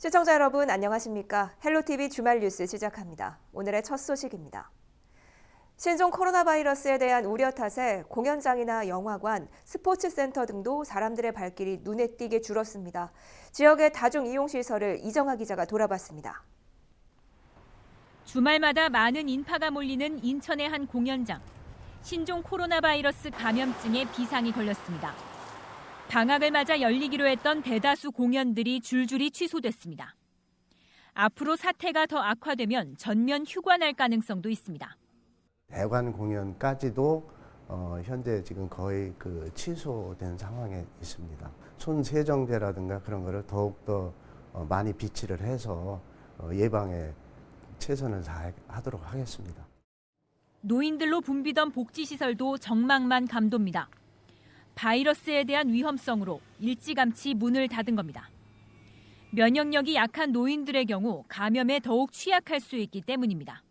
시청자 여러분 안녕하십니까? 헬로티비 주말 뉴스 시작합니다. 오늘의 첫 소식입니다. 신종 코로나 바이러스에 대한 우려 탓에 공연장이나 영화관, 스포츠센터 등도 사람들의 발길이 눈에 띄게 줄었습니다. 지역의 다중이용시설을 이정아 기자가 돌아봤습니다. 주말마다 많은 인파가 몰리는 인천의 한 공연장. 신종 코로나 바이러스 감염증에 비상이 걸렸습니다. 방학을 맞아 열리기로 했던 대다수 공연들이 줄줄이 취소됐습니다. 앞으로 사태가 더 악화되면 전면 휴관할 가능성도 있습니다. 대관 공연까지도 현재 지금 거의 취소된 상황에 있습니다. 손세정제라든가 그런 거를 더욱더 많이 비치를 해서 예방에 최선을 다하도록 하겠습니다. 노인들로 붐비던 복지시설도 정막만 감돕니다. 바이러스에 대한 위험성으로 일찌감치 문을 닫은 겁니다. 면역력이 약한 노인들의 경우 감염에 더욱 취약할 수 있기 때문입니다.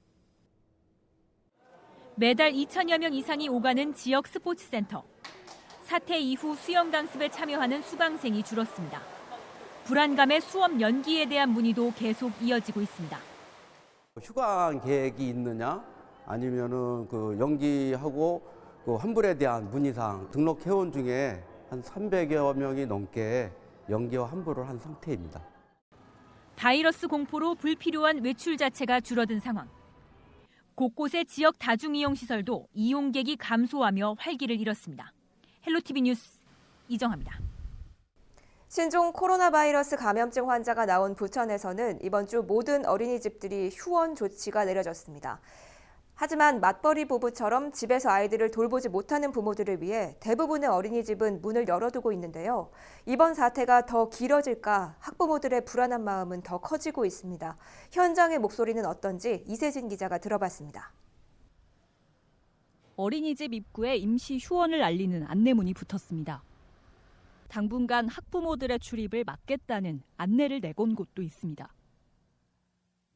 매달 2천여 명 이상이 오가는 지역 스포츠센터. 사태 이후 수영 강습에 참여하는 수강생이 줄었습니다. 불안감에 수업 연기에 대한 문의도 계속 이어지고 있습니다. 휴관 계획이 있느냐 아니면은 연기하고 환불에 대한 문의사항 등록 회원 중에 한 300여 명이 넘게 연기와 환불을 한 상태입니다. 바이러스 공포로 불필요한 외출 자체가 줄어든 상황. 곳곳의 지역 다중이용시설도 이용객이 감소하며 활기를 잃었습니다. 헬로티비 뉴스 이정아입니다. 신종 코로나 바이러스 감염증 환자가 나온 부천에서는 이번 주 모든 어린이집들이 휴원 조치가 내려졌습니다. 하지만 맞벌이 부부처럼 집에서 아이들을 돌보지 못하는 부모들을 위해 대부분의 어린이집은 문을 열어두고 있는데요. 이번 사태가 더 길어질까 학부모들의 불안한 마음은 더 커지고 있습니다. 현장의 목소리는 어떤지 이세진 기자가 들어봤습니다. 어린이집 입구에 임시 휴원을 알리는 안내문이 붙었습니다. 당분간 학부모들의 출입을 막겠다는 안내를 내건 곳도 있습니다.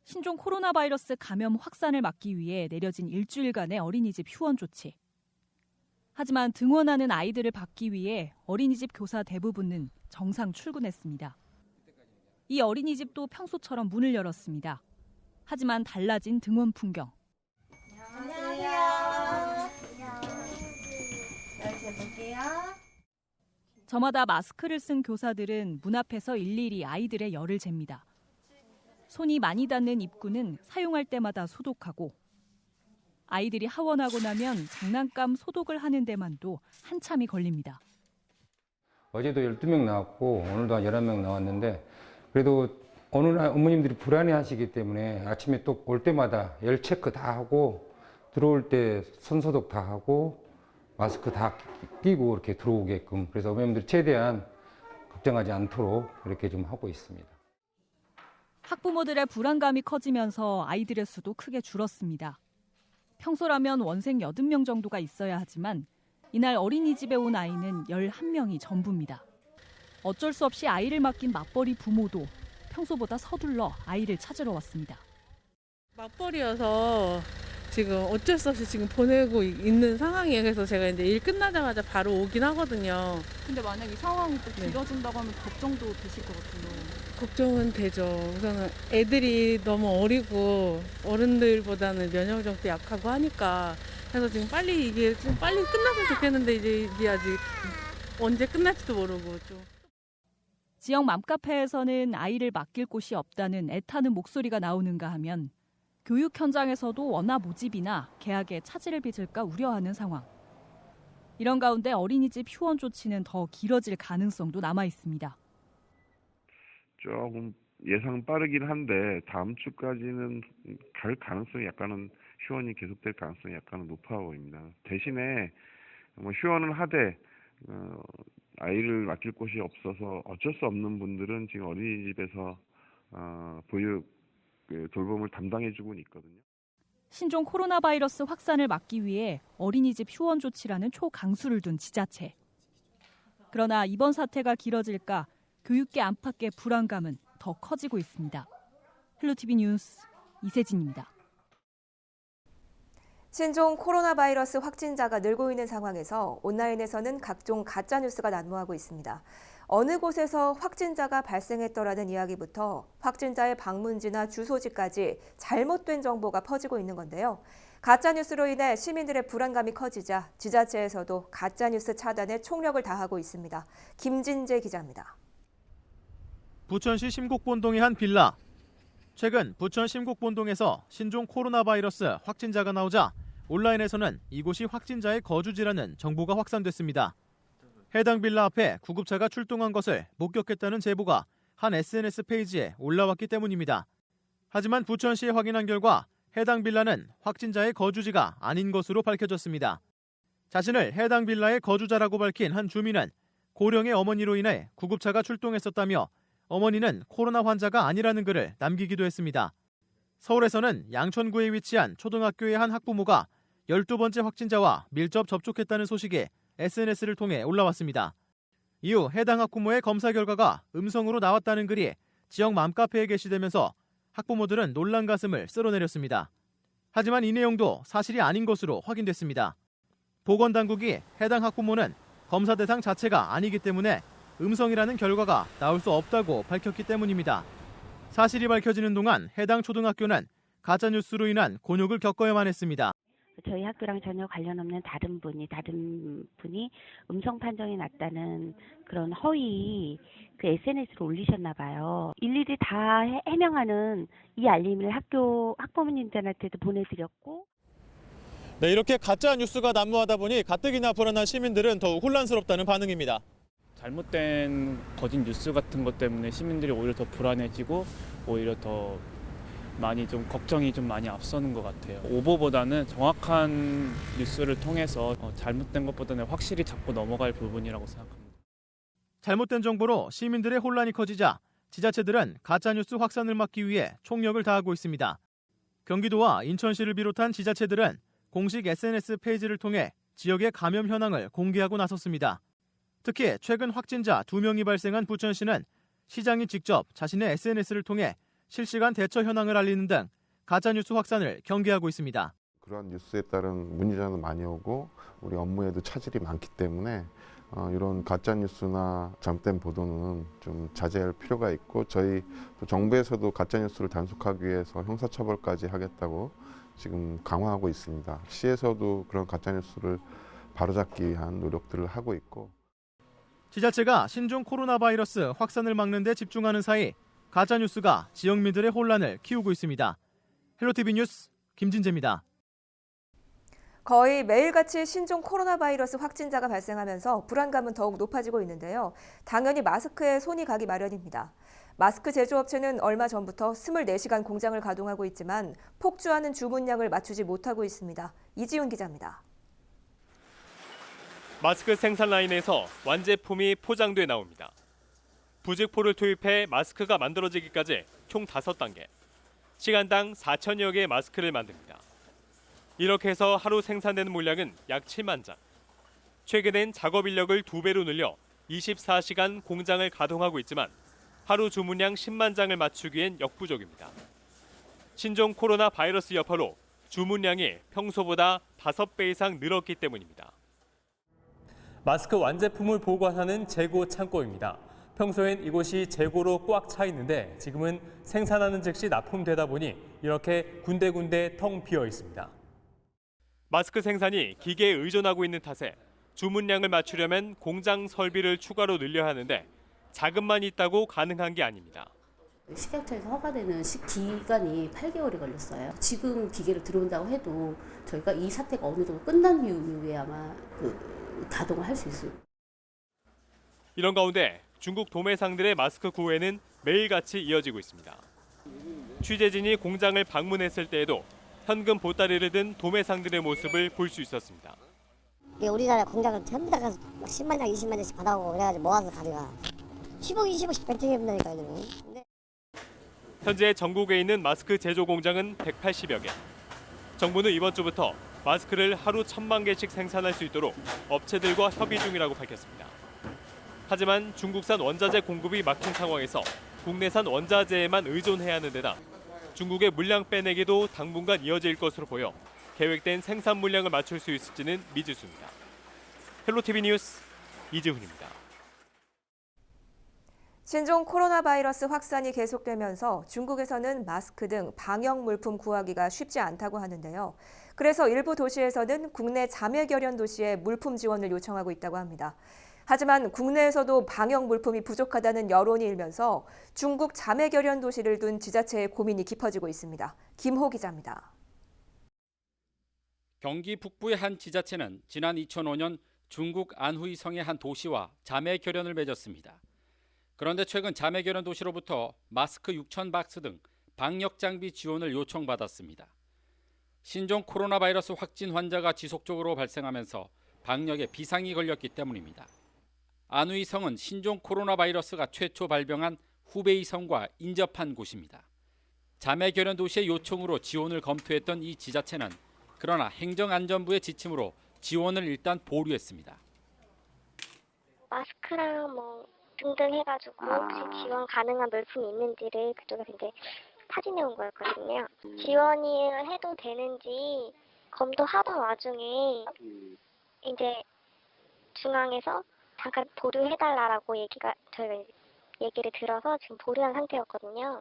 신종 코로나 바이러스 감염 확산을 막기 위해 내려진 일주일간의 어린이집 휴원 조치. 하지만 등원하는 아이들을 받기 위해 어린이집 교사 대부분은 정상 출근했습니다. 이 어린이집도 평소처럼 문을 열었습니다. 하지만 달라진 등원 풍경. 안녕하세요. 잘 볼게요. 저마다 마스크를 쓴 교사들은 문 앞에서 일일이 아이들의 열을 잽니다. 손이 많이 닿는 입구는 사용할 때마다 소독하고 아이들이 하원하고 나면 장난감 소독을 하는 데만도 한참이 걸립니다. 어제도 12명 나왔고 오늘도 11명 나왔는데 그래도 어느 날 어머님들이 불안해하시기 때문에 아침에 또 올 때마다 열 체크 다 하고 들어올 때 손 소독 다 하고 마스크 다 끼고 이렇게 들어오게끔 그래서 어머님들이 최대한 걱정하지 않도록 이렇게 좀 하고 있습니다. 학부모들의 불안감이 커지면서 아이들의 수도 크게 줄었습니다. 평소라면 원생 80명 정도가 있어야 하지만 이날 어린이집에 온 아이는 11명이 전부입니다. 어쩔 수 없이 아이를 맡긴 맞벌이 부모도 평소보다 서둘러 아이를 찾으러 왔습니다. 맞벌이여서 지금 어쩔 수 없이 지금 보내고 있는 상황이에요. 그래서 제가 이제 일 끝나자마자 바로 오긴 하거든요. 근데 만약 이 상황이 또 길어진다고 하면 걱정도 되실 것 같아요. 걱정은 되죠. 우선은 애들이 너무 어리고 어른들보다는 면역력도 약하고 하니까 그래서 지금 이게 좀 빨리 끝났으면 좋겠는데 이게 아직 언제 끝날지도 모르고 좀. 지역 맘카페에서는 아이를 맡길 곳이 없다는 애타는 목소리가 나오는가 하면 교육 현장에서도 원화 모집이나 계약에 차질을 빚을까 우려하는 상황. 이런 가운데 어린이집 휴원 조치는 더 길어질 가능성도 남아 있습니다. 조금 예상 빠르긴 한데 다음 주까지는 갈 가능성이 약간은 휴원이 계속될 가능성이 약간은 높아 보입니다. 대신에 휴원을 하되 아이를 맡길 곳이 없어서 어쩔 수 없는 분들은 지금 어린이집에서 보육 돌봄을 담당해주고 있거든요. 신종 코로나 바이러스 확산을 막기 위해 어린이집 휴원 조치라는 초강수를 둔 지자체. 그러나 이번 사태가 길어질까 교육계 안팎의 불안감은 더 커지고 있습니다. 헬로티비 뉴스 이세진입니다. 신종 코로나 바이러스 확진자가 늘고 있는 상황에서 온라인에서는 각종 가짜뉴스가 난무하고 있습니다. 어느 곳에서 확진자가 발생했더라는 이야기부터 확진자의 방문지나 주소지까지 잘못된 정보가 퍼지고 있는 건데요. 가짜뉴스로 인해 시민들의 불안감이 커지자 지자체에서도 가짜뉴스 차단에 총력을 다하고 있습니다. 김진재 기자입니다. 부천시 심곡본동의 한 빌라. 최근 부천 심곡본동에서 신종 코로나 바이러스 확진자가 나오자 온라인에서는 이곳이 확진자의 거주지라는 정보가 확산됐습니다. 해당 빌라 앞에 구급차가 출동한 것을 목격했다는 제보가 한 SNS 페이지에 올라왔기 때문입니다. 하지만 부천시에 확인한 결과 해당 빌라는 확진자의 거주지가 아닌 것으로 밝혀졌습니다. 자신을 해당 빌라의 거주자라고 밝힌 한 주민은 고령의 어머니로 인해 구급차가 출동했었다며 어머니는 코로나 환자가 아니라는 글을 남기기도 했습니다. 서울에서는 양천구에 위치한 초등학교의 한 학부모가 12번째 확진자와 밀접 접촉했다는 소식이 SNS를 통해 올라왔습니다. 이후 해당 학부모의 검사 결과가 음성으로 나왔다는 글이 지역 맘카페에 게시되면서 학부모들은 놀란 가슴을 쓸어내렸습니다. 하지만 이 내용도 사실이 아닌 것으로 확인됐습니다. 보건당국이 해당 학부모는 검사 대상 자체가 아니기 때문에 음성이라는 결과가 나올 수 없다고 밝혔기 때문입니다. 사실이 밝혀지는 동안 해당 초등학교는 가짜뉴스로 인한 곤욕을 겪어야만 했습니다. 저희 학교랑 전혀 관련 없는 다른 분이 음성 판정이 났다는 그런 허위 SNS로 올리셨나 봐요. 일일이 다 해명하는 이 알림을 학부모님들한테도 보내드렸고. 네, 이렇게 가짜 뉴스가 난무하다 보니 가뜩이나 불안한 시민들은 더욱 혼란스럽다는 반응입니다. 잘못된 거짓 뉴스 같은 것 때문에 시민들이 오히려 더 불안해지고 오히려 더 많이 좀 걱정이 좀 많이 앞서는 것 같아요. 오보보다는 정확한 뉴스를 통해서 잘못된 것보다는 확실히 잡고 넘어갈 부분이라고 생각합니다. 잘못된 정보로 시민들의 혼란이 커지자 지자체들은 가짜뉴스 확산을 막기 위해 총력을 다하고 있습니다. 경기도와 인천시를 비롯한 지자체들은 공식 SNS 페이지를 통해 지역의 감염 현황을 공개하고 나섰습니다. 특히 최근 확진자 2명이 발생한 부천시는 시장이 직접 자신의 SNS를 통해 실시간 대처 현황을 알리는 등 가짜뉴스 확산을 경계하고 있습니다. 그러한 뉴스에 따른 문의자도 많이 오고 우리 업무에도 차질이 많기 때문에 이런 가짜뉴스나 잘못된 보도는 좀 자제할 필요가 있고 저희 또 정부에서도 가짜뉴스를 단속하기 위해서 형사처벌까지 하겠다고 지금 강화하고 있습니다. 시에서도 그런 가짜뉴스를 바로잡기 위한 노력들을 하고 있고. 지자체가 신종 코로나 바이러스 확산을 막는 데 집중하는 사이 가짜뉴스가 지역민들의 혼란을 키우고 있습니다. 헬로티비 뉴스 김진재입니다. 거의 매일같이 신종 코로나 바이러스 확진자가 발생하면서 불안감은 더욱 높아지고 있는데요. 당연히 마스크에 손이 가기 마련입니다. 마스크 제조업체는 얼마 전부터 24시간 공장을 가동하고 있지만 폭주하는 주문량을 맞추지 못하고 있습니다. 이지훈 기자입니다. 마스크 생산 라인에서 완제품이 포장돼 나옵니다. 부직포를 투입해 마스크가 만들어지기까지 총 5단계, 시간당 4천여 개의 마스크를 만듭니다. 이렇게 해서 하루 생산되는 물량은 약 7만 장. 최근엔 작업 인력을 2배로 늘려 24시간 공장을 가동하고 있지만 하루 주문량 10만 장을 맞추기엔 역부족입니다. 신종 코로나 바이러스 여파로 주문량이 평소보다 5배 이상 늘었기 때문입니다. 마스크 완제품을 보관하는 재고 창고입니다. 평소엔 이곳이 재고로 꽉 차 있는데 지금은 생산하는 즉시 납품되다 보니 이렇게 군데군데 텅 비어 있습니다. 마스크 생산이 기계에 의존하고 있는 탓에 주문량을 맞추려면 공장 설비를 추가로 늘려야 하는데 자금만 있다고 가능한 게 아닙니다. 식약처에서 허가되는 기간이 8개월이 걸렸어요. 지금 기계를 들어온다고 해도 저희가 이 사태가 어느 정도 끝난 이후에 아마 가동을 할 수 있습니다. 이런 가운데 중국 도매상들의 마스크 구애는 매일같이 이어지고 있습니다. 취재진이 공장을 방문했을 때에도 현금 보따리를 든 도매상들의 모습을 볼 수 있었습니다. 우리나라 공장은 전부 다 가서 10만 장, 20만 장씩 받아오고 그래가지고 모아서 가져가. 10억, 20억씩 벤팅해 본다니까 이들은. 현재 전국에 있는 마스크 제조 공장은 180여 개. 정부는 이번 주부터 마스크를 하루 1,000만 개씩 생산할 수 있도록 업체들과 협의 중이라고 밝혔습니다. 하지만 중국산 원자재 공급이 막힌 상황에서 국내산 원자재에만 의존해야 하는 데다 중국의 물량 빼내기도 당분간 이어질 것으로 보여 계획된 생산 물량을 맞출 수 있을지는 미지수입니다. 헬로티비 뉴스 이지훈입니다. 신종 코로나 바이러스 확산이 계속되면서 중국에서는 마스크 등 방역 물품 구하기가 쉽지 않다고 하는데요. 그래서 일부 도시에서는 국내 자매 결연 도시에 물품 지원을 요청하고 있다고 합니다. 하지만 국내에서도 방역 물품이 부족하다는 여론이 일면서 중국 자매 결연 도시를 둔 지자체의 고민이 깊어지고 있습니다. 김호 기자입니다. 경기 북부의 한 지자체는 지난 2005년 중국 안후이성의 한 도시와 자매 결연을 맺었습니다. 그런데 최근 자매 결연 도시로부터 마스크 6,000박스 등 방역 장비 지원을 요청받았습니다. 신종 코로나 바이러스 확진 환자가 지속적으로 발생하면서 방역에 비상이 걸렸기 때문입니다. 안후이성은 신종 코로나 바이러스가 최초 발병한 후베이성과 인접한 곳입니다. 자매 결연 도시의 요청으로 지원을 검토했던 이 지자체는 그러나 행정안전부의 지침으로 지원을 일단 보류했습니다. 마스크랑 뭐 등등 해가지고 혹시 지원 가능한 물품이 있는지를 그쪽에 이제 타진해 온 거였거든요. 지원이 해도 되는지 검토하던 와중에 이제 중앙에서 잠깐 보류해달라고 저희가 얘기를 들어서 지금 보류한 상태였거든요.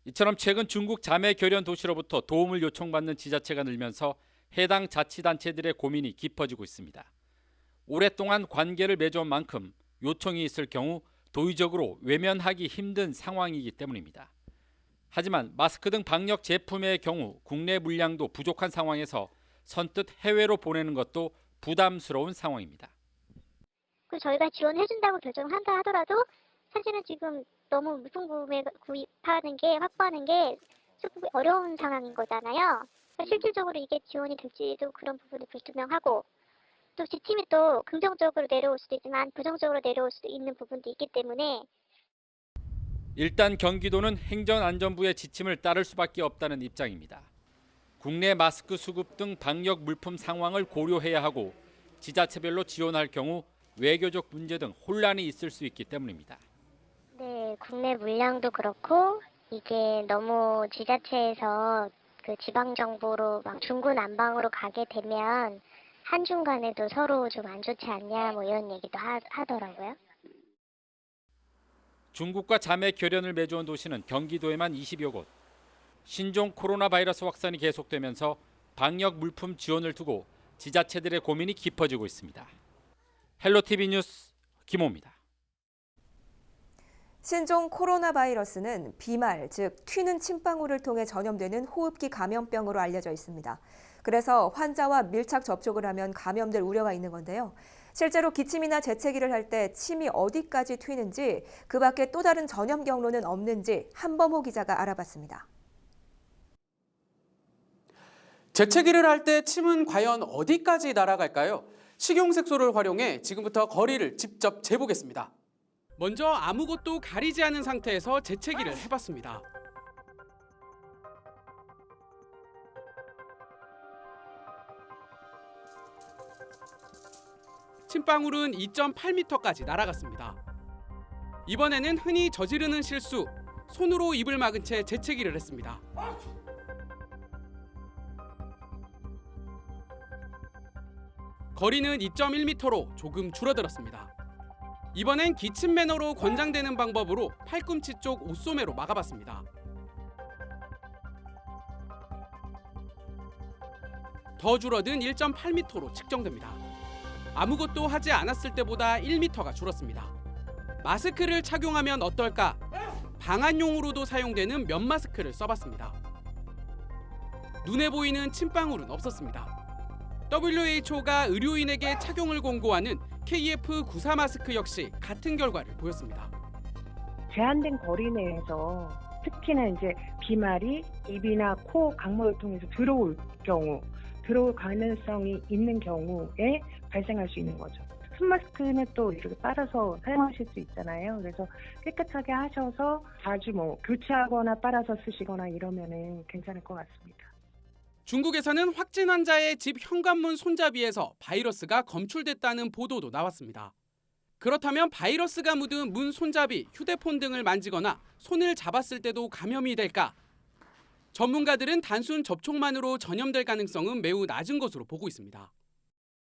이처럼 최근 중국 자매 결연 도시로부터 도움을 요청받는 지자체가 늘면서 해당 자치단체들의 고민이 깊어지고 있습니다. 오랫동안 관계를 맺어온 만큼 요청이 있을 경우 도의적으로 외면하기 힘든 상황이기 때문입니다. 하지만 마스크 등 방역 제품의 경우 국내 물량도 부족한 상황에서 선뜻 해외로 보내는 것도 부담스러운 상황입니다. 저희가 지원해준다고 결정한다 하더라도 사실은 지금 너무 무상구매 구입하는 게 확보하는 게 조금 어려운 상황인 거잖아요. 실질적으로 이게 지원이 될지도 그런 부분이 불투명하고 또 지침이 또 긍정적으로 내려올 수도 있지만 부정적으로 내려올 수도 있는 부분도 있기 때문에 일단 경기도는 행정안전부의 지침을 따를 수밖에 없다는 입장입니다. 국내 마스크 수급 등 방역 물품 상황을 고려해야 하고 지자체별로 지원할 경우 외교적 문제 등 혼란이 있을 수 있기 때문입니다. 네, 국내 물량도 그렇고 이게 너무 지자체에서 그 지방정부로 막 중구난방으로 가게 되면 한중 간에도 서로 좀 안 좋지 않냐 뭐 이런 얘기도 하더라고요. 중국과 자매 결연을 맺어온 도시는 경기도에만 20여 곳. 신종 코로나 바이러스 확산이 계속되면서 방역 물품 지원을 두고 지자체들의 고민이 깊어지고 있습니다. 헬로티비 뉴스 김호입니다. 신종 코로나 바이러스는 비말, 즉 튀는 침방울을 통해 전염되는 호흡기 감염병으로 알려져 있습니다. 그래서 환자와 밀착 접촉을 하면 감염될 우려가 있는 건데요. 실제로 기침이나 재채기를 할 때 침이 어디까지 튀는지, 그 밖에 또 다른 전염 경로는 없는지 한범호 기자가 알아봤습니다. 재채기를 할 때 침은 과연 어디까지 날아갈까요? 식용색소를 활용해 지금부터 거리를 직접 재보겠습니다. 먼저 아무것도 가리지 않은 상태에서 재채기를 해봤습니다. 침방울은 2.8m까지 날아갔습니다. 이번에는 흔히 저지르는 실수, 손으로 입을 막은 채 재채기를 했습니다. 거리는 2.1m로 조금 줄어들었습니다. 이번엔 기침 매너로 권장되는 방법으로 팔꿈치 쪽 옷소매로 막아봤습니다. 더 줄어든 1.8m로 측정됩니다. 아무것도 하지 않았을 때보다 1m가 줄었습니다. 마스크를 착용하면 어떨까? 방한용으로도 사용되는 면 마스크를 써봤습니다. 눈에 보이는 침방울은 없었습니다. WHO가 의료인에게 착용을 권고하는 KF94 마스크 역시 같은 결과를 보였습니다. 제한된 거리 내에서 특히나 이제 비말이 입이나 코, 강물을 통해서 들어올 가능성이 있는 경우에 발생할 수 있는 거죠. 손 마스크는 또 이렇게 빨아서 사용하실 수 있잖아요. 그래서 깨끗하게 하셔서 자주 교체하거나 빨아서 쓰시거나 이러면은 괜찮을 것 같습니다. 중국에서는 확진 환자의 집 현관문 손잡이에서 바이러스가 검출됐다는 보도도 나왔습니다. 그렇다면 바이러스가 묻은 문 손잡이, 휴대폰 등을 만지거나 손을 잡았을 때도 감염이 될까? 전문가들은 단순 접촉만으로 전염될 가능성은 매우 낮은 것으로 보고 있습니다.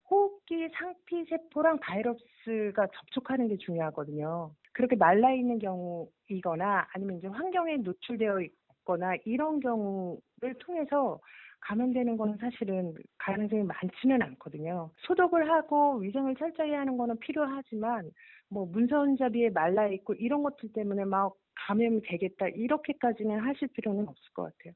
호흡기 상피세포랑 바이러스가 접촉하는 게 중요하거든요. 그렇게 말라 있는 경우이거나 아니면 이제 환경에 노출되어 있거나 이런 경우를 통해서 감염되는 건 사실은 가능성이 많지는 않거든요. 소독을 하고 위생을 철저히 하는 거는 필요하지만 뭐 문손잡이에 말라 있고 이런 것들 때문에 막 감염이 되겠다 이렇게까지는 하실 필요는 없을 것 같아요.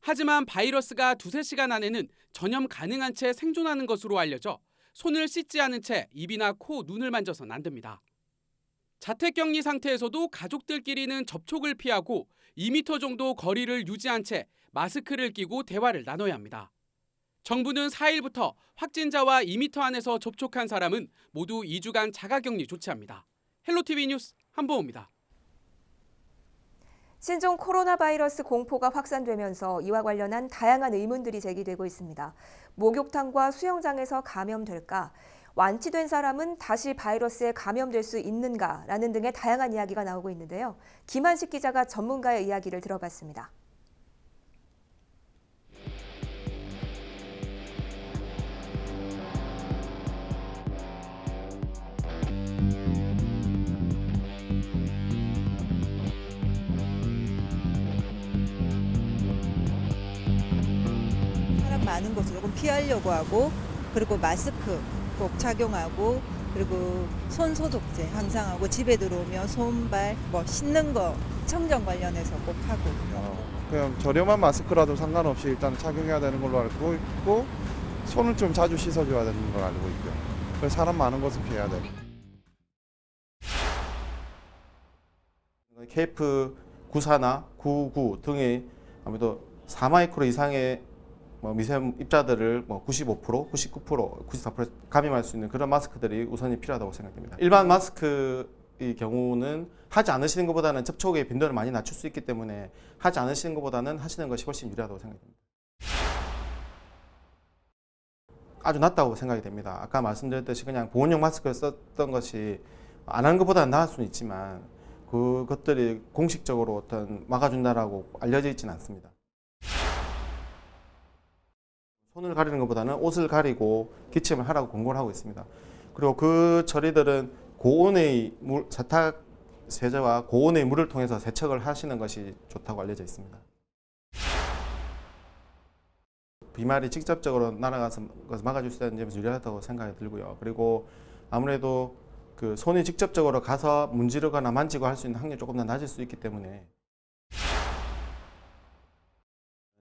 하지만 바이러스가 2~3시간 안에는 전염 가능한 채 생존하는 것으로 알려져 손을 씻지 않은 채 입이나 코, 눈을 만져선 안 됩니다. 자택격리 상태에서도 가족들끼리는 접촉을 피하고 2m 정도 거리를 유지한 채 마스크를 끼고 대화를 나눠야 합니다. 정부는 4일부터 확진자와 2m 안에서 접촉한 사람은 모두 2주간 자가격리 조치합니다. 헬로티비 뉴스 한보호입니다. 신종 코로나 바이러스 공포가 확산되면서 이와 관련한 다양한 의문들이 제기되고 있습니다. 목욕탕과 수영장에서 감염될까? 완치된 사람은 다시 바이러스에 감염될 수 있는가라는 등의 다양한 이야기가 나오고 있는데요. 김한식 기자가 전문가의 이야기를 들어봤습니다. 사람 많은 곳을 조금 피하려고 하고 그리고 마스크 꼭 착용하고 그리고 손 소독제 항상 하고 집에 들어오면 손발 뭐 씻는 거 청정 관련해서 꼭 하고 그냥 저렴한 마스크라도 상관없이 일단 착용해야 되는 걸로 알고 있고 손을 좀 자주 씻어줘야 되는 걸 알고 있고요. 그래서 사람 많은 곳을 피해야 돼요. KF94나 99 등의 아무래도 4마이크로 이상의 미세 입자들을 95%, 99%, 94% 감염할 수 있는 그런 마스크들이 우선이 필요하다고 생각됩니다. 일반 마스크의 경우는 하지 않으시는 것보다는 접촉의 빈도를 많이 낮출 수 있기 때문에 하지 않으시는 것보다는 하시는 것이 훨씬 유리하다고 생각됩니다. 아주 낮다고 생각이 됩니다. 아까 말씀드렸듯이 그냥 보온용 마스크를 썼던 것이 안 하는 것보다는 나을 수는 있지만 그것들이 공식적으로 어떤 막아준다라고 알려져 있지는 않습니다. 손을 가리는 것보다는 옷을 가리고 기침을 하라고 권고를 하고 있습니다. 그리고 그 처리들은 고온의 세탁 세제와 고온의 물을 통해서 세척을 하시는 것이 좋다고 알려져 있습니다. 비말이 직접적으로 날아가서 것을 막아줄 수 있는 점에서 유리하다고 생각이 들고요. 그리고 아무래도 그 손이 직접적으로 가서 문지르거나 만지고 할 수 있는 확률이 조금 더 낮을 수 있기 때문에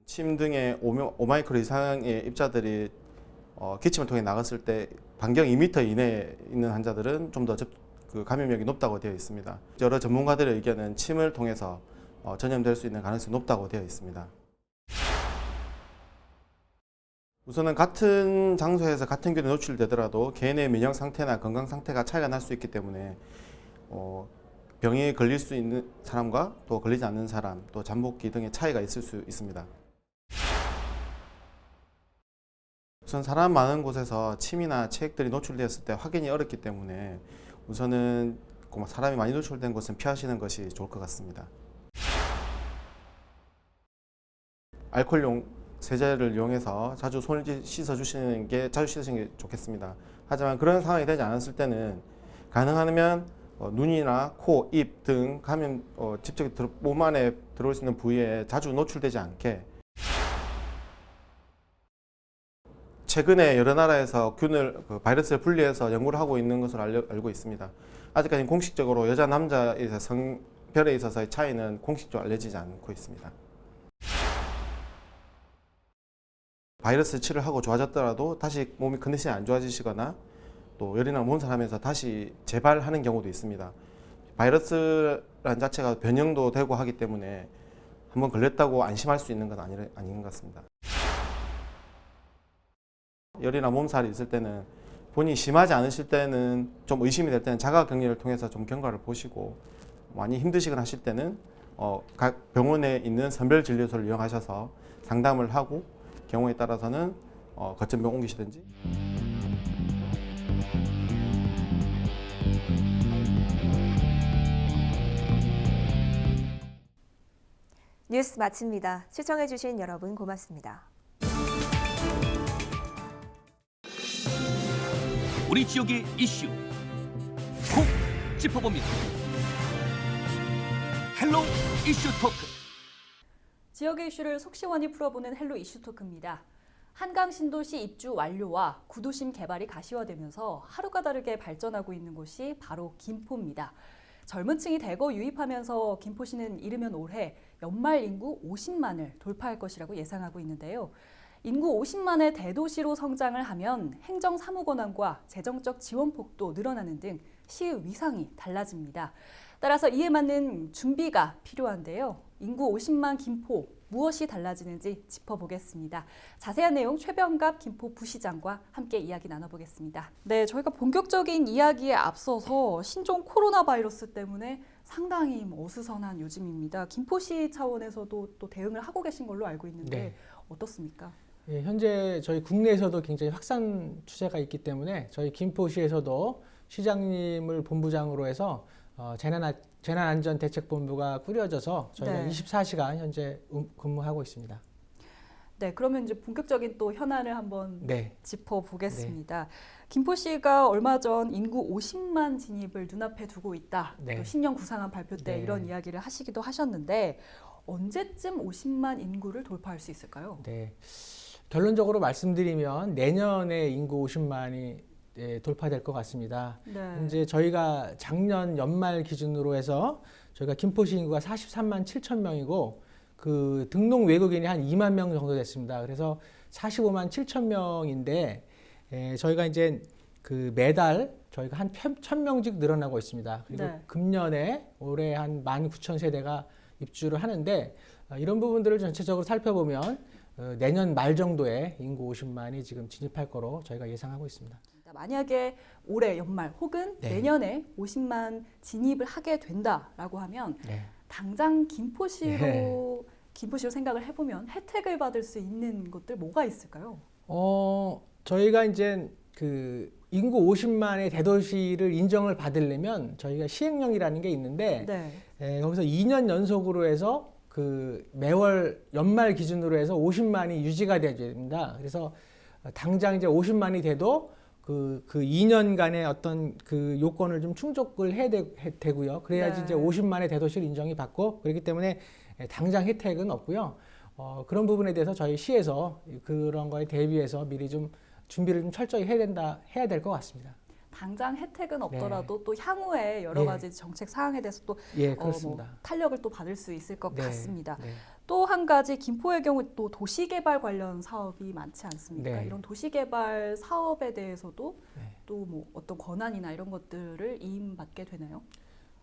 침 등의 5마이크로 이상의 입자들이 기침을 통해 나갔을 때 반경 2m 이내에 있는 환자들은 좀 더 감염력이 높다고 되어 있습니다. 여러 전문가들의 의견은 침을 통해서 전염될 수 있는 가능성이 높다고 되어 있습니다. 우선은 같은 장소에서 같은 균에 노출되더라도 개인의 면역 상태나 건강 상태가 차이가 날 수 있기 때문에 병에 걸릴 수 있는 사람과 또 걸리지 않는 사람, 또 잠복기 등의 차이가 있을 수 있습니다. 우선 사람 많은 곳에서 침이나 체액들이 노출되었을 때 확인이 어렵기 때문에 우선은 사람이 많이 노출된 곳은 피하시는 것이 좋을 것 같습니다. 알코올용 세제를 이용해서 자주 손을 자주 씻으시는 게 좋겠습니다. 하지만 그런 상황이 되지 않았을 때는 가능하면 눈이나 코, 입 등 감염 직접 몸 안에 들어올 수 있는 부위에 자주 노출되지 않게 최근에 여러 나라에서 바이러스를 분리해서 연구를 하고 있는 것으로 알고 있습니다. 아직까지 공식적으로 여자, 남자의 성별에 있어서의 차이는 공식적으로 알려지지 않고 있습니다. 바이러스 치료를 하고 좋아졌더라도 다시 몸이 컨디션이 안 좋아지시거나 또 열이나 몸살하면서 다시 재발하는 경우도 있습니다. 바이러스라는 자체가 변형도 되고 하기 때문에 한번 걸렸다고 안심할 수 있는 건 아닌 것 같습니다. 열이나 몸살이 있을 때는 본인이 심하지 않으실 때는 좀 의심이 될 때는 자가격리를 통해서 좀 경과를 보시고 많이 힘드시거나 하실 때는 각 병원에 있는 선별진료소를 이용하셔서 상담을 하고 경우에 따라서는 거점병 옮기시든지. 뉴스 마칩니다. 시청해주신 여러분 고맙습니다. 우리 지역의 이슈 콕 짚어봅니다. 헬로 이슈 토크. 지역의 이슈를 속 시원히 풀어보는 헬로 이슈 토크입니다. 한강 신도시 입주 완료와 구도심 개발이 가시화되면서 하루가 다르게 발전하고 있는 곳이 바로 김포입니다. 젊은 층이 대거 유입하면서 김포시는 이르면 올해 연말 인구 50만을 돌파할 것이라고 예상하고 있는데요. 인구 50만의 대도시로 성장을 하면 행정 사무 권한과 재정적 지원폭도 늘어나는 등 시의 위상이 달라집니다. 따라서 이에 맞는 준비가 필요한데요. 인구 50만 김포, 무엇이 달라지는지 짚어보겠습니다. 자세한 내용 최병갑 김포 부시장과 함께 이야기 나눠보겠습니다. 네, 저희가 본격적인 이야기에 앞서서 신종 코로나 바이러스 때문에 상당히 어수선한 요즘입니다. 김포시 차원에서도 또 대응을 하고 계신 걸로 알고 있는데 네. 어떻습니까? 예, 현재 저희 국내에서도 굉장히 확산 추세가 있기 때문에 저희 김포시에서도 시장님을 본부장으로 해서 재난안전대책본부가 꾸려져서 저희가 네. 24시간 현재 근무하고 있습니다. 네, 그러면 이제 본격적인 또 현안을 한번 네. 짚어보겠습니다. 김포시가 얼마 전 인구 50만 진입을 눈앞에 두고 있다. 네. 또 신년 구상안 발표 때 네. 이런 이야기를 하시기도 하셨는데 언제쯤 50만 인구를 돌파할 수 있을까요? 네. 결론적으로 말씀드리면 내년에 인구 50만이 돌파될 것 같습니다. 네. 이제 저희가 작년 연말 기준으로 해서 저희가 김포시 인구가 43만 7천 명이고 그 등록 외국인이 한 2만 명 정도 됐습니다. 그래서 45만 7천 명인데 저희가 이제 그 매달 저희가 한 1,000명씩 늘어나고 있습니다. 그리고 네. 금년에 올해 한 19,000세대가 입주를 하는데 이런 부분들을 전체적으로 살펴보면 내년 말 정도에 인구 50만이 지금 진입할 거로 저희가 예상하고 있습니다. 만약에 올해 연말 혹은 네. 내년에 50만 진입을 하게 된다라고 하면 네. 당장 김포시로 생각을 해보면 혜택을 받을 수 있는 것들 뭐가 있을까요? 저희가 이제 그 인구 50만의 대도시를 인정을 받으려면 저희가 시행령이라는 게 있는데 네. 거기서 2년 연속으로 해서 그 매월 연말 기준으로 해서 50만이 유지가 돼야 됩니다. 그래서 당장 이제 50만이 돼도 그 2년간의 어떤 그 요건을 좀 충족을 해야 되고요. 그래야지 네. 이제 50만의 대도시를 인정이 받고 그렇기 때문에 당장 혜택은 없고요. 그런 부분에 대해서 저희 시에서 그런 거에 대비해서 미리 좀 준비를 좀 철저히 해야 될 것 같습니다. 당장 혜택은 없더라도 또 향후에 여러 가지 정책 사항에 대해서 또 그렇습니다. 탄력을 또 받을 수 있을 것 네. 같습니다. 네. 또 한 가지 김포의 경우 또 도시개발 관련 사업이 많지 않습니까? 네. 이런 도시개발 사업에 대해서도 또 뭐 어떤 권한이나 이런 것들을 이임받게 되나요?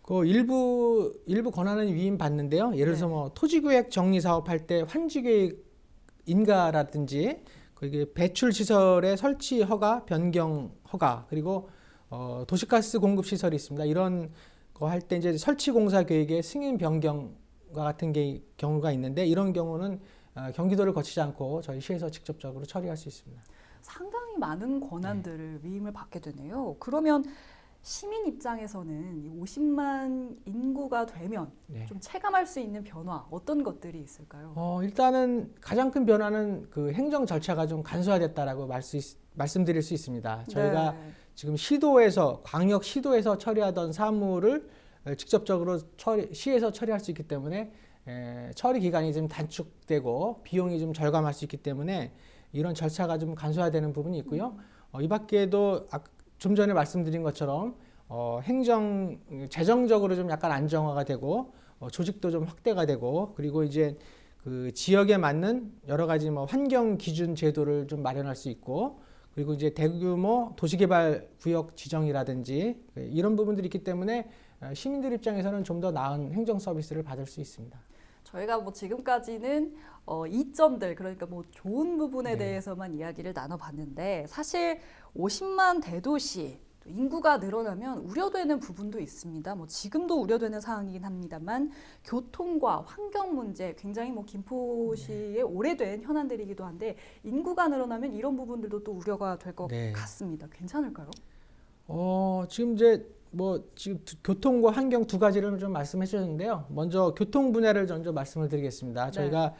그 일부 권한은 위임받는데요. 예를 들어서 뭐 토지구획 정리 사업할 때 환지계획 인가라든지 그게 배출 시설의 설치 허가, 변경 허가 그리고 도시가스 공급 시설이 있습니다. 이런 거 할 때 이제 설치 공사 계획의 승인 변경과 같은 경우가 있는데 이런 경우는 경기도를 거치지 않고 저희 시에서 직접적으로 처리할 수 있습니다. 상당히 많은 권한들을 위임을 받게 되네요. 그러면 시민 입장에서는 이 50만 인구가 되면 좀 체감할 수 있는 변화 어떤 것들이 있을까요? 일단은 가장 큰 변화는 그 행정 절차가 좀 간소화됐다라고 말씀드릴 수 있습니다. 저희가 지금 광역 시도에서 처리하던 사무를 직접적으로 시에서 처리할 수 있기 때문에 처리 기간이 좀 단축되고 비용이 좀 절감할 수 있기 때문에 이런 절차가 좀 간소화되는 부분이 있고요. 이 밖에도 좀 전에 말씀드린 것처럼 재정적으로 좀 약간 안정화가 되고 조직도 좀 확대가 되고 그리고 이제 그 지역에 맞는 여러 가지 뭐 환경 기준 제도를 좀 마련할 수 있고 그리고 이제 대규모 도시개발 구역 지정이라든지 이런 부분들이 있기 때문에 시민들 입장에서는 좀 더 나은 행정 서비스를 받을 수 있습니다. 저희가 뭐 지금까지는 이점들 그러니까 뭐 좋은 부분에 대해서만 이야기를 나눠봤는데 사실 50만 대도시 인구가 늘어나면 우려되는 부분도 있습니다. 뭐 지금도 우려되는 상황이긴 합니다만 교통과 환경 문제 굉장히 뭐 김포시의 오래된 현안들이기도 한데 인구가 늘어나면 이런 부분들도 또 우려가 될 것 같습니다. 괜찮을까요? 지금 이제 지금 교통과 환경 두 가지를 좀 말씀해 주셨는데요. 먼저 교통 분야를 먼저 말씀을 드리겠습니다. 저희가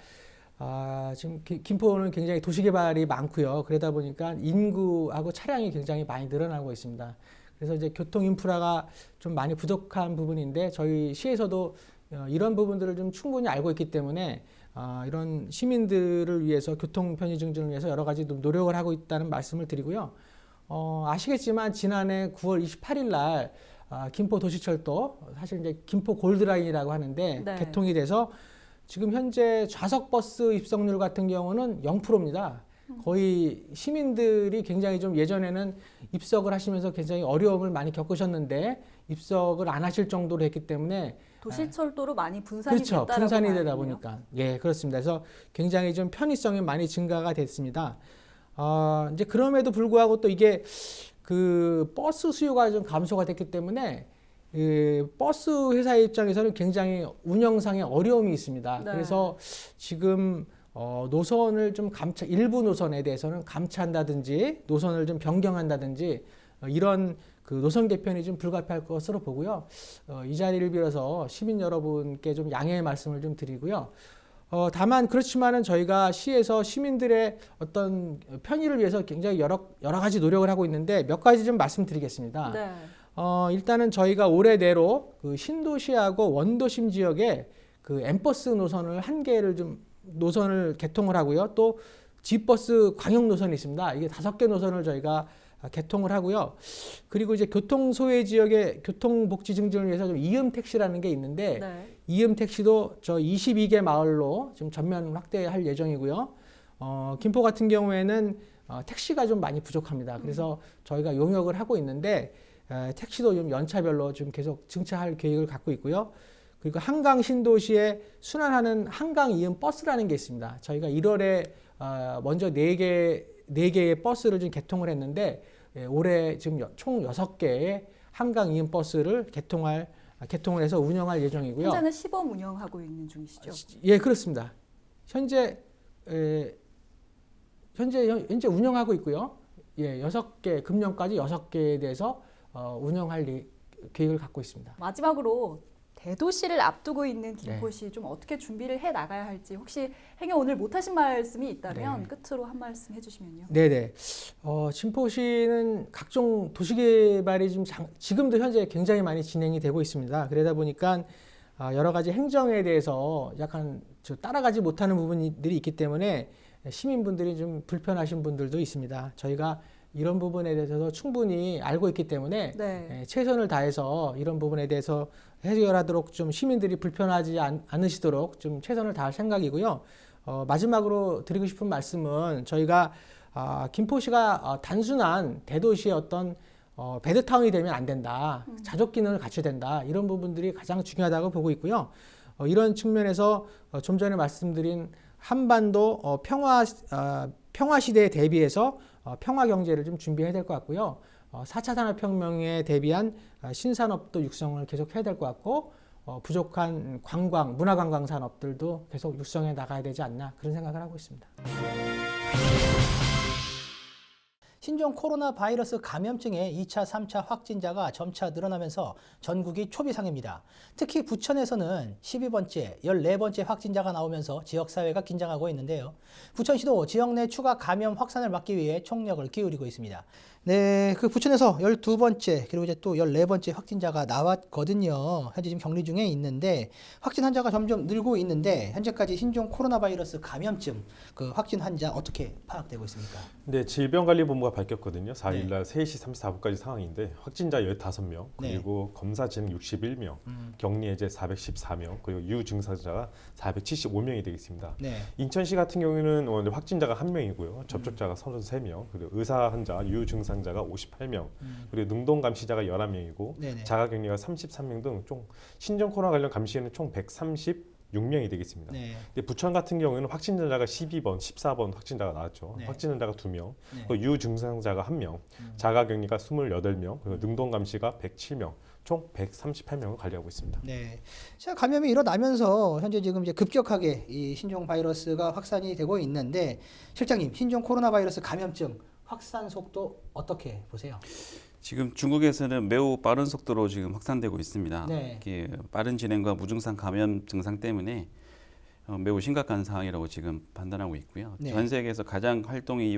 지금 김포는 굉장히 도시개발이 많고요. 그러다 보니까 인구하고 차량이 굉장히 많이 늘어나고 있습니다. 그래서 이제 교통 인프라가 좀 많이 부족한 부분인데 저희 시에서도 이런 부분들을 좀 충분히 알고 있기 때문에 이런 시민들을 위해서 교통 편의 증진을 위해서 여러 가지 노력을 하고 있다는 말씀을 드리고요. 아시겠지만 지난해 9월 28일 날 김포 도시철도 사실 이제 김포 골드라인이라고 하는데 네. 개통이 돼서 지금 현재 좌석 버스 입성률 같은 경우는 0%입니다. 거의 시민들이 굉장히 좀 예전에는 입석을 하시면서 굉장히 어려움을 많이 겪으셨는데 입석을 안 하실 정도로 했기 때문에 도시철도로 많이 분산이 그렇죠. 됐다라고 분산이 봐야 되다 되네요. 보니까 예 그렇습니다. 그래서 굉장히 좀 편의성이 많이 증가가 됐습니다. 이제 그럼에도 불구하고 또 이게 그 버스 수요가 좀 감소가 됐기 때문에 버스 회사의 입장에서는 굉장히 운영상의 어려움이 있습니다. 네. 그래서 지금 노선을 좀 일부 노선에 대해서는 감차한다든지 노선을 좀 변경한다든지 이런 그 노선 개편이 좀 불가피할 것으로 보고요. 이 자리를 빌어서 시민 여러분께 좀 양해의 말씀을 좀 드리고요. 다만 그렇지만은 저희가 시에서 시민들의 어떤 편의를 위해서 굉장히 여러 가지 노력을 하고 있는데 몇 가지 좀 말씀드리겠습니다. 네. 일단은 저희가 올해 내로 그 신도시하고 원도심 지역에 그 M버스 노선을 한 개를 좀 노선을 개통을 하고요. 또 G버스 광역 노선이 있습니다. 이게 5개 노선을 저희가 개통을 하고요. 그리고 이제 교통 소외 지역의 교통 복지 증진을 위해서 좀 이음 택시라는 게 있는데 네. 이음 택시도 저 22개 마을로 지금 전면 확대할 예정이고요. 김포 같은 경우에는 택시가 좀 많이 부족합니다. 그래서 저희가 용역을 하고 있는데 택시도 좀 연차별로 좀 계속 증차할 계획을 갖고 있고요. 그리고 한강 신도시에 순환하는 한강 이음 버스라는 게 있습니다. 저희가 1월에 먼저 4개의 버스를 좀 개통을 했는데 올해 지금 총 6개의 한강 이음 버스를 개통을 해서 운영할 예정이고요. 현재는 시범 운영하고 있는 중이시죠? 예, 그렇습니다. 현재 운영하고 있고요. 예, 6개 금년까지 6개에 대해서 운영할 계획을 갖고 있습니다. 마지막으로 대도시를 앞두고 있는 김포시 좀 어떻게 준비를 해 나가야 할지 혹시 행여 오늘 못하신 말씀이 있다면 끝으로 한 말씀 해주시면요. 네네. 김포시는 각종 도시개발이 지금도 현재 굉장히 많이 진행이 되고 있습니다. 그러다 보니까 여러 가지 행정에 대해서 약간 따라가지 못하는 부분들이 있기 때문에 시민분들이 좀 불편하신 분들도 있습니다. 저희가 이런 부분에 대해서 충분히 알고 있기 때문에 최선을 다해서 이런 부분에 대해서 해결하도록 좀 시민들이 불편하지 않으시도록 좀 최선을 다할 생각이고요. 마지막으로 드리고 싶은 말씀은 저희가 김포시가 단순한 대도시의 어떤 배드타운이 되면 안 된다. 자족 기능을 갖춰야 된다. 이런 부분들이 가장 중요하다고 보고 있고요. 이런 측면에서 좀 전에 말씀드린 한반도 평화 시대에 대비해서 평화 경제를 좀 준비해야 될 것 같고요. 4차 산업혁명에 대비한 신산업도 육성을 계속 해야 될 것 같고 부족한 문화관광 산업들도 계속 육성해 나가야 되지 않나 그런 생각을 하고 있습니다. 신종 코로나 바이러스 감염증의 2차, 3차 확진자가 점차 늘어나면서 전국이 초비상입니다. 특히 부천에서는 12번째, 14번째 확진자가 나오면서 지역사회가 긴장하고 있는데요. 부천시도 지역 내 추가 감염 확산을 막기 위해 총력을 기울이고 있습니다. 네, 그 부천에서 12번째 그리고 이제 또 14번째 확진자가 나왔거든요. 현재 지금 격리 중에 있는데 확진 환자가 점점 늘고 있는데 현재까지 신종 코로나 바이러스 감염증 그 확진 환자 어떻게 파악되고 있습니까? 네, 질병관리본부가 밝혔거든요. 4일날 3시 34분까지 상황인데 확진자 15명, 그리고 검사 진행 61명, 격리 해제 414명, 그리고 유증상자가 475명이 되겠습니다. 인천시 같은 경우에는 오늘 확진자가 1명이고요. 접촉자가 33명, 그리고 의사 환자, 유증상자가 58명, 그리고 능동 감시자가 11명이고 자가격리가 33명 등 총 신종 코로나 관련 감시에는 총 136명이 되겠습니다. 근데 부천 같은 경우에는 확진자가 12번, 14번 확진자가 나왔죠. 확진자가 2명, 그리고 유증상자가 1명, 자가격리가 28명, 그리고 능동 감시가 107명, 총 138명을 관리하고 있습니다. 네. 자, 감염이 일어나면서 현재 지금 이제 급격하게 이 신종 바이러스가 확산이 되고 있는데 실장님, 신종 코로나 바이러스 감염증 확산 속도 어떻게 보세요? 지금 중국에서는 매우 빠른 속도로 지금 확산되고 있습니다. 이게 빠른 진행과 무증상 감염 증상 때문에 매우 심각한 상황이라고 지금 판단하고 있고요. 전 세계에서 가장 활동이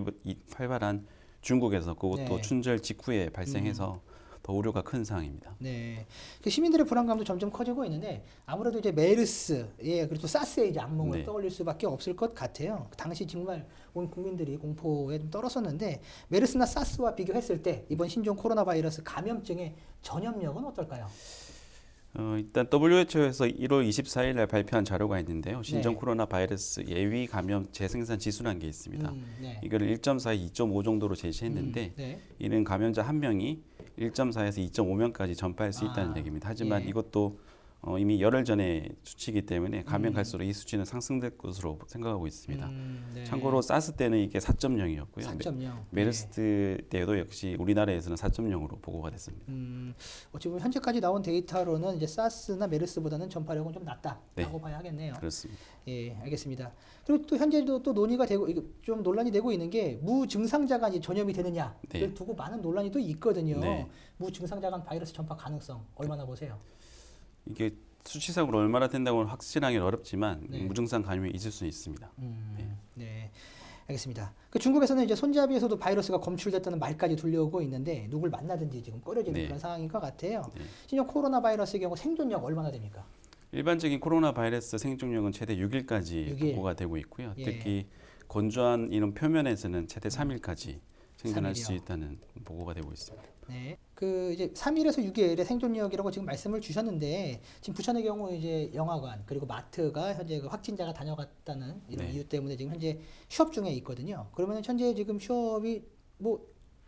활발한 중국에서 그것도 춘절 직후에 발생해서 더 우려가 큰 상황입니다. 네, 그 시민들의 불안감도 점점 커지고 있는데 아무래도 이제 메르스, 그리고 사스의 이제 악몽을 네. 떠올릴 수밖에 없을 것 같아요. 당시 정말 온 국민들이 공포에 좀 떨었었는데 메르스나 사스와 비교했을 때 이번 신종 코로나 바이러스 감염증의 전염력은 어떨까요? 일단 WHO에서 1월 24일 날 발표한 자료가 있는데요. 신종 네. 코로나 바이러스 예위 감염 재생산 지수라는 게 있습니다. 네. 이거를 1.4, 2.5 정도로 제시했는데 네. 이는 감염자 한 명이 1.4에서 2.5명까지 전파할 수 있다는 얘기입니다. 하지만 예. 이것도 이미 열흘 전에 수치이기 때문에 가면 갈수록 이 수치는 상승될 것으로 생각하고 있습니다. 네. 참고로 사스 때는 이게 4.0이었고요. 4.0. 메르스 때도 역시 우리나라에서는 4.0으로 보고가 됐습니다. 어찌 보면 현재까지 나온 데이터로는 이제 사스나 메르스보다는 전파력은 좀 낮다라고 네. 봐야 하겠네요. 그렇습니다. 예, 알겠습니다. 그리고 또 현재도 또 논의가 되고 좀 논란이 되고 있는 게 무증상자가 이제 전염이 되느냐를 네. 두고 많은 논란이 또 있거든요. 네. 무증상자간 바이러스 전파 가능성 얼마나 보세요? 이게 수치상으로 얼마나 된다고는 확실하기는 어렵지만 네. 무증상 감염이 있을 수 있습니다. 네, 알겠습니다. 그 중국에서는 이제 손잡이에서도 바이러스가 검출됐다는 말까지 들려오고 있는데 누굴 만나든지 지금 꺼려지는 네. 그런 상황인 것 같아요. 네. 신종 코로나 바이러스의 경우 생존력 얼마나 됩니까? 일반적인 코로나 바이러스 생존력은 최대 6일까지 6일. 보고가 되고 있고요. 예. 특히 건조한 이런 표면에서는 최대 3일까지 생존할 수 3일이요. 있다는 보고가 되고 있습니다. 네. 그 이제 3일에서 6일의 생존력이라고 지금 말씀을 주셨는데 지금 부천의 경우 이제 영화관 그리고 마트가 현재 그 확진자가 다녀갔다는 이런 네. 이유 때문에 지금 현재 휴업 중에 있거든요. 그러면 현재 지금 휴업이 뭐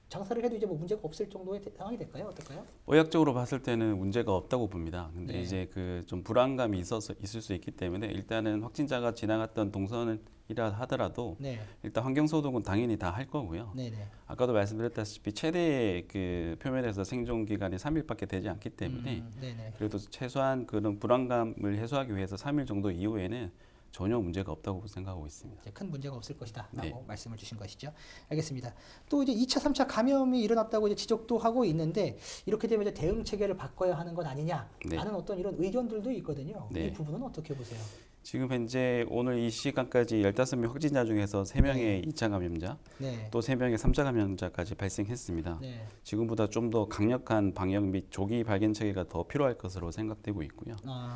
장사를 해도 이제 뭐 문제가 없을 정도의 상황이 될까요? 어떨까요? 의학적으로 봤을 때는 문제가 없다고 봅니다. 근데 네. 이제 그 좀 불안감이 있을 수 있기 때문에 일단은 확진자가 지나갔던 동선이라 하더라도 네. 일단 환경 소독은 당연히 다 할 거고요. 네네. 아까도 말씀드렸다시피 최대 그 표면에서 생존 기간이 3일밖에 되지 않기 때문에 네네. 그래도 최소한 그런 불안감을 해소하기 위해서 3일 정도 이후에는 전혀 문제가 없다고 생각하고 있습니다. 이제 큰 문제가 없을 것이다라고 네. 말씀을 주신 것이죠. 알겠습니다. 또 이제 2차, 3차 감염이 일어났다고 이제 지적도 하고 있는데 이렇게 되면 이제 대응 체계를 바꿔야 하는 것 아니냐라는 네. 어떤 이런 의견들도 있거든요. 네. 이 부분은 어떻게 보세요? 지금 현재 오늘 이 시간까지 15명 확진자 중에서 3명의 2차 감염자, 네. 또 3명의 3차 감염자까지 발생했습니다. 네. 지금보다 좀 더 강력한 방역 및 조기 발견 체계가 더 필요할 것으로 생각되고 있고요.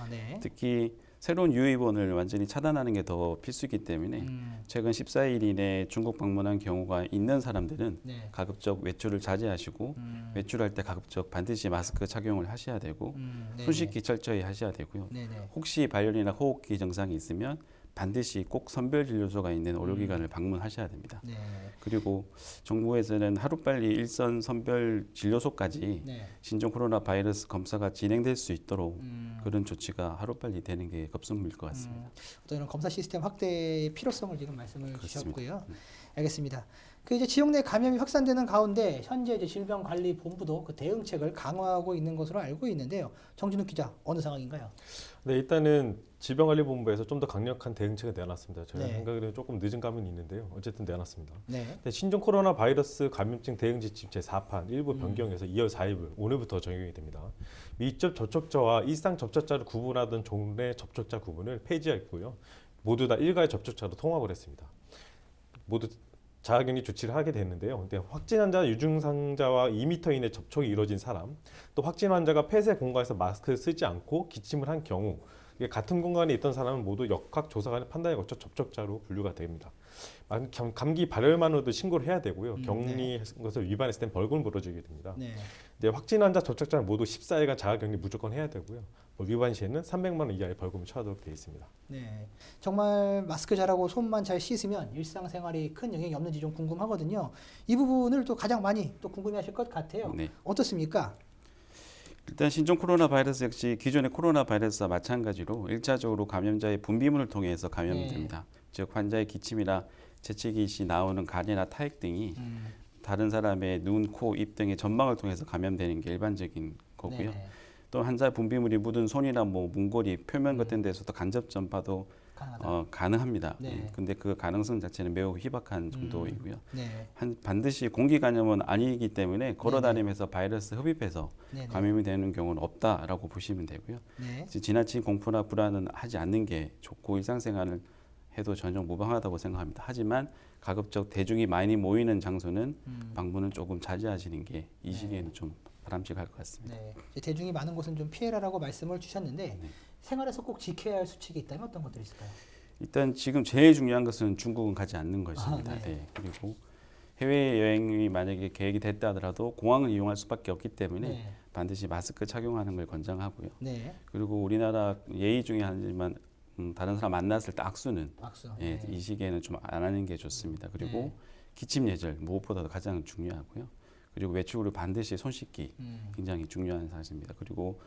네. 특히 새로운 유입원을 완전히 차단하는 게 더 필수이기 때문에 최근 14일 이내 중국 방문한 경우가 있는 사람들은 네. 가급적 외출을 자제하시고 외출할 때 가급적 반드시 마스크 착용을 하셔야 되고 네네. 손 씻기 철저히 하셔야 되고요. 네네. 혹시 발열이나 호흡기 증상이 있으면 반드시 꼭 선별진료소가 있는 의료기관을 방문하셔야 됩니다. 네. 그리고 정부에서는 하루빨리 일선 선별 진료소까지 네. 신종 코로나 바이러스 검사가 진행될 수 있도록 그런 조치가 하루빨리 되는 게 급선무일 것 같습니다. 어떤 이런 검사 시스템 확대의 필요성을 지금 말씀을 그렇습니다. 주셨고요. 알겠습니다. 그 이제 지역 내 감염이 확산되는 가운데 현재 이제 질병관리본부도 그 대응책을 강화하고 있는 것으로 알고 있는데요. 정진욱 기자, 어느 상황인가요? 네, 일단은 질병관리본부에서 좀 더 강력한 대응책을 내놨습니다. 저희 네. 생각에는 조금 늦은 감은 있는데요. 어쨌든 내놨습니다. 네. 근데 신종 코로나 바이러스 감염증 대응 지침 제4판 일부 변경해서 2월 4일 오늘부터 적용이 됩니다. 밀접 접촉자와 일상 접촉자를 구분하던 종래 접촉자 구분을 폐지했고요. 모두 다 일가의 접촉자로 통합을 했습니다. 모두 자가격리 조치를 하게 됐는데요. 근데 확진 환자, 유증상자와 2m 이내 접촉이 이루어진 사람, 또 확진 환자가 폐쇄 공간에서 마스크를 쓰지 않고 기침을 한 경우 이게 같은 공간에 있던 사람은 모두 역학조사관의 판단에 거쳐 접촉자로 분류가 됩니다. 감기 발열만으로도 신고를 해야 되고요. 격리 것을 위반했을 땐 벌금을 물어지게 됩니다. 네. 근데 확진 환자 접촉자는 모두 14일간 자가격리 무조건 해야 되고요. 위반 시에는 300만 원 이하의 벌금을 처하도록 되어 있습니다. 네, 정말 마스크 잘하고 손만 잘 씻으면 일상생활이 큰 영향이 없는지 좀 궁금하거든요. 이 부분을 또 가장 많이 또 궁금해하실 것 같아요. 네. 어떻습니까? 일단 신종 코로나 바이러스 역시 기존의 코로나 바이러스와 마찬가지로 1차적으로 감염자의 분비물을 통해서 감염됩니다. 즉 환자의 기침이나 재채기 시 나오는 간이나 타액 등이 다른 사람의 눈, 코, 입 등의 점막을 통해서 감염되는 게 일반적인 거고요. 네. 또 환자의 분비물이 묻은 손이나 뭐 문고리, 표면 같은 데서도 간접 전파도 가능합니다. 네. 근데 그 가능성 자체는 매우 희박한 정도이고요. 네. 반드시 공기 감염은 아니기 때문에 걸어다니면서 바이러스 흡입해서 네네. 감염이 되는 경우는 없다라고 보시면 되고요. 네. 지나친 공포나 불안은 하지 않는 게 좋고 일상생활을 해도 전혀 무방하다고 생각합니다. 하지만 가급적 대중이 많이 모이는 장소는 방문을 조금 자제하시는 게 이 시기에는 좀 바람직할 것 같습니다. 네. 대중이 많은 곳은 좀 피해라라고 말씀을 주셨는데 생활에서 꼭 지켜야 할 수칙이 있다면 어떤 것들이 있을까요? 일단 지금 제일 중요한 것은 중국은 가지 않는 것입니다. 네. 네. 그리고 해외 여행이 만약에 계획이 됐다 하더라도 공항을 이용할 수밖에 없기 때문에 반드시 마스크 착용하는 걸 권장하고요. 그리고 우리나라 예의 중에 하지만 다른 사람 만났을 때 악수는 이 시기에는 좀 안 하는 게 좋습니다. 그리고 기침 예절 무엇보다도 가장 중요하고요. 그리고 외출을 반드시 손 씻기 굉장히 중요한 사실입니다. 그리고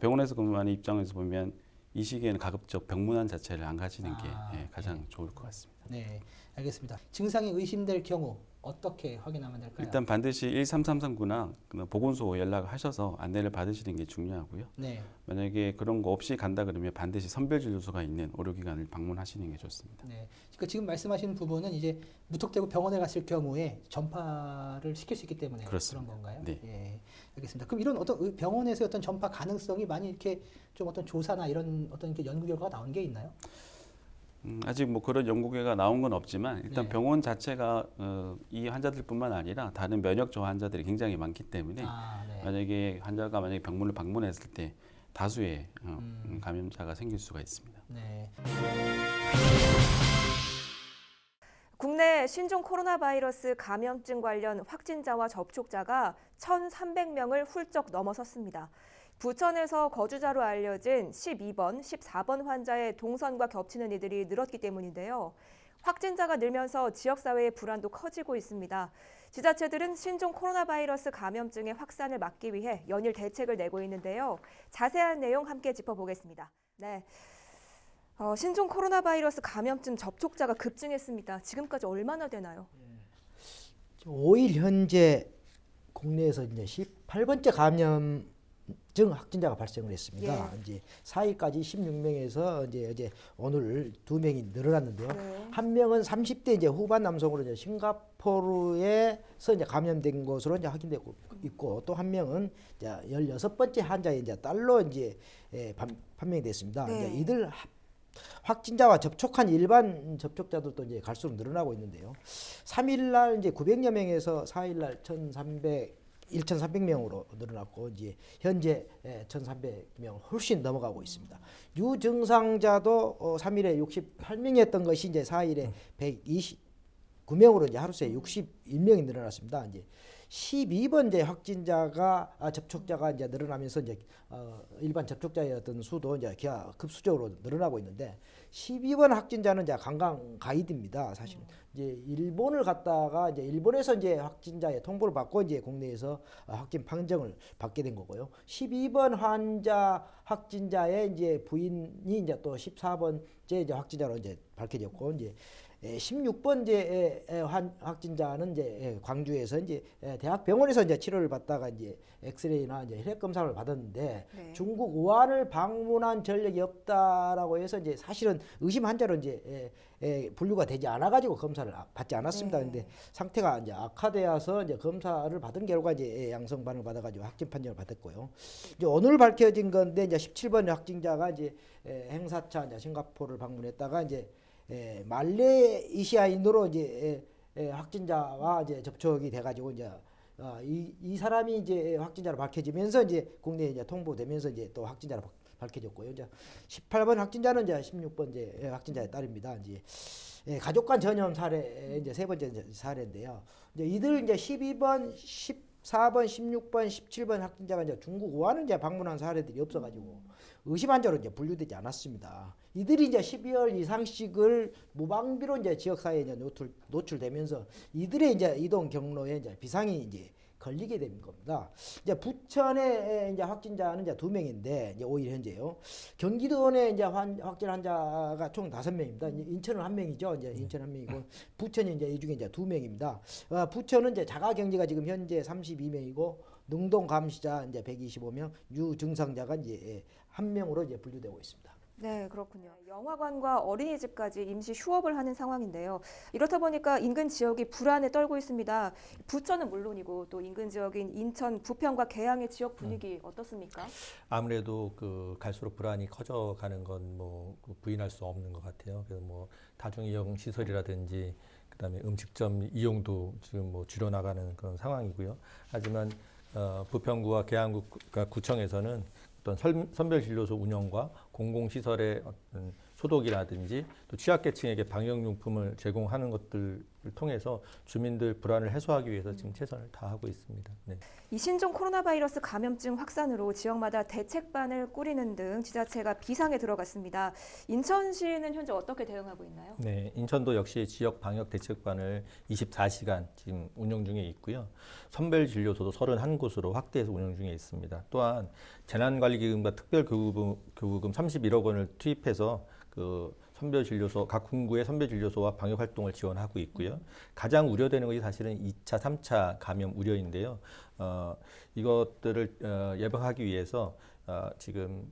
병원에서 근무하는 입장에서 보면 이 시기에는 가급적 병문안 자체를 안 가지는 게 가장 좋을 것 같습니다. 네, 알겠습니다. 증상이 의심될 경우 어떻게 확인하면 될까요? 일단 반드시 13339나 보건소 연락하셔서 안내를 받으시는 게 중요하고요. 만약에 그런 거 없이 간다 그러면 반드시 선별진료소가 있는 의료기관을 방문하시는 게 좋습니다. 네, 그러니까 지금 말씀하신 부분은 이제 무턱대고 병원에 갔을 경우에 전파를 시킬 수 있기 때문에 그렇습니다. 그런 건가요? 네. 예, 알겠습니다. 그럼 이런 어떤 병원에서의 어떤 전파 가능성이 많이 이렇게 좀 어떤 조사나 이런 어떤 이렇게 연구 결과가 나온 게 있나요? 아직 뭐 그런 연구 결과가 나온 건 없지만 일단 병원 자체가 이 환자들뿐만 아니라 다른 면역 저하 환자들이 굉장히 많기 때문에 만약에 환자가 만약에 병문을 방문했을 때 다수의 감염자가 생길 수가 있습니다. 네. 국내 신종 코로나 바이러스 감염증 관련 확진자와 접촉자가 1,300명을 훌쩍 넘어섰습니다. 부천에서 거주자로 알려진 12번, 14번 환자의 동선과 겹치는 이들이 늘었기 때문인데요. 확진자가 늘면서 지역사회의 불안도 커지고 있습니다. 지자체들은 신종 코로나 바이러스 감염증의 확산을 막기 위해 연일 대책을 내고 있는데요. 자세한 내용 함께 짚어보겠습니다. 네. 신종 코로나 바이러스 감염증 접촉자가 급증했습니다. 지금까지 얼마나 되나요? 5일 현재 국내에서 이제 18번째 감염증 확진자가 발생을 했습니다. 이제 4일까지 16명에서 이제 어제 오늘 2명이 늘어났는데요. 한 명은 30대 이제 후반 남성으로 이제 싱가포르에서 이제 감염된 것으로 이제 확인되고 있고 또 한 명은 이제 16번째 환자의 이제 딸로 이제 판명이 됐습니다. 이제 이들 확진자와 접촉한 일반 접촉자들도 이제 갈수록 늘어나고 있는데요. 3일 날 이제 900여 명에서 4일 날 1,300명으로 늘어났고 이제 현재 1,300명 훨씬 넘어가고 있습니다. 유증상자도 3일에 68명이었던 것이 이제 4일에 129명으로 이제 하루 새에 61명이 늘어났습니다. 이제 12번 이제 확진자가 접촉자가 이제 늘어나면서 이제 일반 접촉자의 어떤 수도 이제 급수적으로 늘어나고 있는데 12번 확진자는 이제 관광 가이드입니다. 사실 이제 일본을 갔다가 이제 일본에서 이제 확진자의 통보를 받고 이제 국내에서 확진 판정을 받게 된 거고요. 12번 확진자의 이제 부인이 이제 또 14번째 이제 확진자로 이제 밝혀졌고 이제 16번째 확진자는 이제 광주에서 이제 대학병원에서 이제 치료를 받다가 이제 엑스레이나 이제 혈액 검사를 받았는데 중국 우한을 방문한 전력이 없다라고 해서 이제 사실은 의심 환자로 이제 분류가 되지 않아 가지고 검사를 받지 않았습니다. 근데 상태가 이제 악화되어서 이제 검사를 받은 결과 이제 양성 반응을 받아 가지고 확진 판정을 받았고요. 이제 오늘 밝혀진 건데 이제 17번 확진자가 이제 행사차 이제 싱가포르를 방문했다가 이제 말레이시아인으로 이제 확진자와 이제 접촉이 돼가지고 이제 이 사람이 이제 확진자로 밝혀지면서 이제 국내에 이제 통보되면서 이제 또 확진자로 밝혀졌고요. 이제 18번 확진자는 이제 16번째 확진자의 딸입니다. 이제 가족 간 전염 사례 이제 세 번째 사례인데요. 이제 이들 이제 12번, 14번, 16번, 17번 확진자가 이제 중국 우한을 이제 방문한 사례들이 없어가지고 의심 환자로 이제 분류되지 않았습니다. 이들이 이제 12월 이상씩을 무방비로 이제 지역사회에 이제 노출되면서 이들의 이제 이동 경로에 이제 비상이 이제 걸리게 된 겁니다. 이제 부천의 이제 확진자는 이제 2명인데 이제 5일 현재요. 경기도 내 이제 확진 환자가 총 5명입니다. 인천은 1명이죠. 이제 인천 1명이고 부천이 이제 이 중에 이제 2명입니다. 부천은 이제 자가 격리가 지금 현재 32명이고 능동 감시자 이제 125명, 유증상자가 이제 1명으로 이제 분류되고 있습니다. 네, 그렇군요. 영화관과 어린이집까지 임시 휴업을 하는 상황인데요. 이렇다 보니까 인근 지역이 불안에 떨고 있습니다. 부천은 물론이고 또 인근 지역인 인천, 부평과 계양의 지역 분위기 어떻습니까? 아무래도 갈수록 불안이 커져가는 건 뭐 부인할 수 없는 것 같아요. 그래서 뭐 다중이용 시설이라든지 그다음에 음식점 이용도 지금 뭐 줄여나가는 그런 상황이고요. 하지만 부평구와 계양구청에서는 어떤 선별진료소 운영과 공공시설의 어떤 소독이라든지 또 취약계층에게 방역용품을 제공하는 것들을 통해서 주민들 불안을 해소하기 위해서 지금 최선을 다하고 있습니다. 네. 이 신종 코로나 바이러스 감염증 확산으로 지역마다 대책반을 꾸리는 등 지자체가 비상에 들어갔습니다. 인천시는 현재 어떻게 대응하고 있나요? 네, 인천도 역시 지역 방역 대책반을 24시간 지금 운영 중에 있고요. 선별진료소도 31곳으로 확대해서 운영 중에 있습니다. 또한 재난관리기금과 특별교부금 31억 원을 투입해서 그 선별진료소, 각 군구의 선별진료소와 방역활동을 지원하고 있고요. 가장 우려되는 것이 사실은 2차, 3차 감염 우려인데요. 이것들을 예방하기 위해서 지금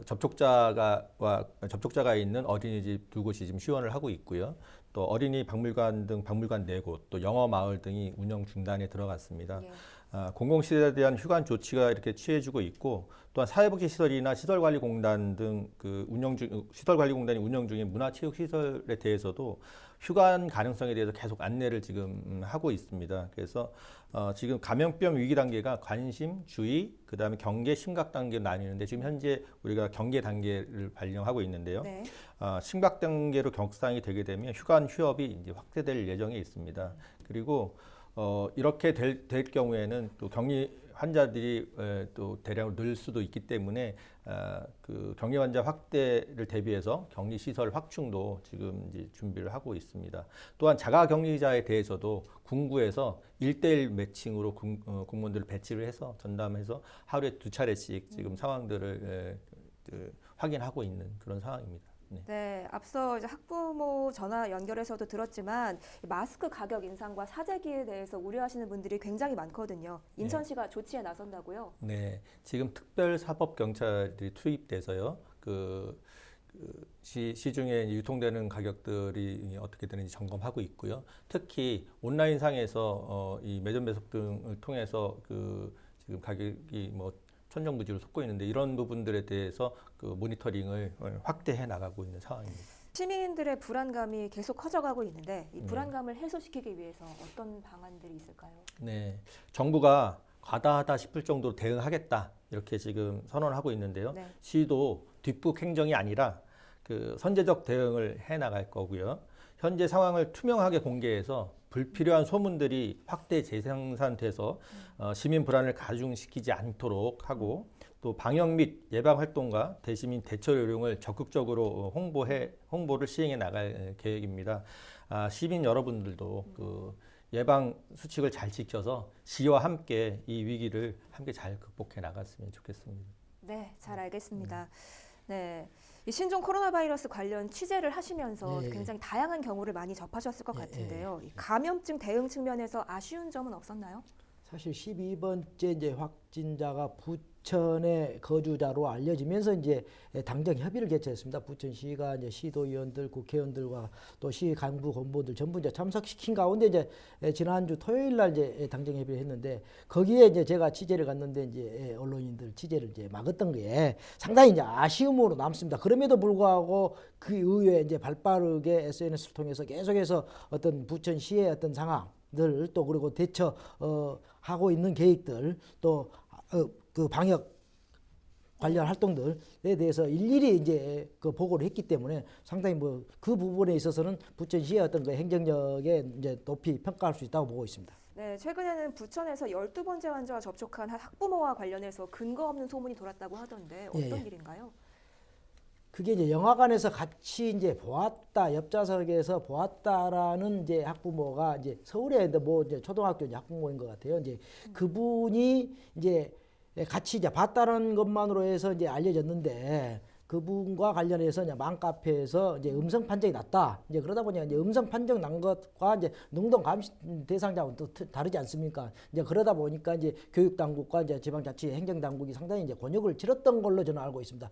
접촉자가 있는 어린이집 2곳이 지금 휴원을 하고 있고요. 또 어린이 박물관 등 박물관 4곳, 또 영어마을 등이 운영 중단에 들어갔습니다. 예. 공공시설에 대한 휴관 조치가 이렇게 취해지고 있고, 또한 사회복지시설이나 시설관리공단 등 그 시설관리공단이 운영 중인 문화체육시설에 대해서도 휴관 가능성에 대해서 계속 안내를 지금 하고 있습니다. 그래서 지금 감염병 위기 단계가 관심, 주의, 그다음에 경계, 심각 단계로 나뉘는데 지금 현재 우리가 경계 단계를 발령하고 있는데요. 네. 심각 단계로 격상이 되게 되면 휴관 휴업이 이제 확대될 예정에 있습니다. 그리고 이렇게 될 경우에는 또 격리 환자들이 또 대량으로 늘 수도 있기 때문에 그 격리 환자 확대를 대비해서 격리 시설 확충도 지금 이제 준비를 하고 있습니다. 또한 자가 격리자에 대해서도 군구에서 1:1 매칭으로 공무원들을 배치를 해서 전담해서 하루에 2차례씩 지금 상황들을 확인하고 있는 그런 상황입니다. 네, 앞서 이제 학부모 전화 연결해서도 들었지만 마스크 가격 인상과 사재기에 대해서 우려하시는 분들이 굉장히 많거든요. 인천시가 조치에 나선다고요? 네, 지금 특별사법경찰들이 투입돼서요. 시중에 유통되는 가격들이 어떻게 되는지 점검하고 있고요. 특히 온라인상에서 이 매점 배속 등을 통해서 지금 가격이 천정부지로 솟고 있는데 이런 부분들에 대해서 그 모니터링을 확대해 나가고 있는 상황입니다. 시민들의 불안감이 계속 커져가고 있는데 이 불안감을 해소시키기 위해서 어떤 방안들이 있을까요? 네, 정부가 과다하다 싶을 정도로 대응하겠다 이렇게 지금 선언하고 있는데요. 네. 시도 뒷북 행정이 아니라 그 선제적 대응을 해 나갈 거고요. 현재 상황을 투명하게 공개해서 불필요한 소문들이 확대 재생산돼서 시민 불안을 가중시키지 않도록 하고 또 방역 및 예방 활동과 대시민 대처 요령을 적극적으로 홍보를 시행해 나갈 계획입니다. 시민 여러분들도 그 예방 수칙을 잘 지켜서 시와 함께 이 위기를 함께 잘 극복해 나갔으면 좋겠습니다. 네, 잘 알겠습니다. 네. 이 신종 코로나 바이러스 관련 취재를 하시면서 굉장히 다양한 경우를 많이 접하셨을 것 같은데요. 이 감염증 대응 측면에서 아쉬운 점은 없었나요? 사실 12번째 이제 확진자가 부천의 거주자로 알려지면서 이제 당정 협의를 개최했습니다. 부천시가 이제 시도위원들, 국회의원들과 또 시 간부 본부들 전부 이제 참석시킨 가운데 이제 지난주 토요일 날 이제 당정 협의를 했는데 거기에 이제 제가 취재를 갔는데 이제 언론인들 취재를 이제 막았던 게 상당히 이제 아쉬움으로 남습니다. 그럼에도 불구하고 그 이후에 이제 발빠르게 SNS를 통해서 계속해서 어떤 부천시의 어떤 상황들 또 그리고 대처 하고 있는 계획들 또 그 방역 관련 활동들에 대해서 일일이 이제 그 보고를 했기 때문에 상당히 그 부분에 있어서는 부천시의 어떤 그 행정력에 이제 높이 평가할 수 있다고 보고 있습니다. 네, 최근에는 부천에서 12번째 환자와 접촉한 학부모와 관련해서 근거 없는 소문이 돌았다고 하던데 어떤 일인가요? 그게 이제 영화관에서 같이 이제 보았다, 옆좌석에서 보았다라는 이제 학부모가 이제 서울에 이제 초등학교 이제 학부모인 것 같아요. 이제 그분이 이제 같이 이제 봤다는 것만으로 해서 이제 알려졌는데 그분과 관련해서 이제 맘카페에서 이제 음성 판정이 났다. 이제 그러다 보니까 이제 음성 판정 난 것과 이제 능동 감시 대상자하고는 또 다르지 않습니까? 이제 그러다 보니까 이제 교육 당국과 이제 지방자치 행정 당국이 상당히 이제 곤욕을 치렀던 걸로 저는 알고 있습니다.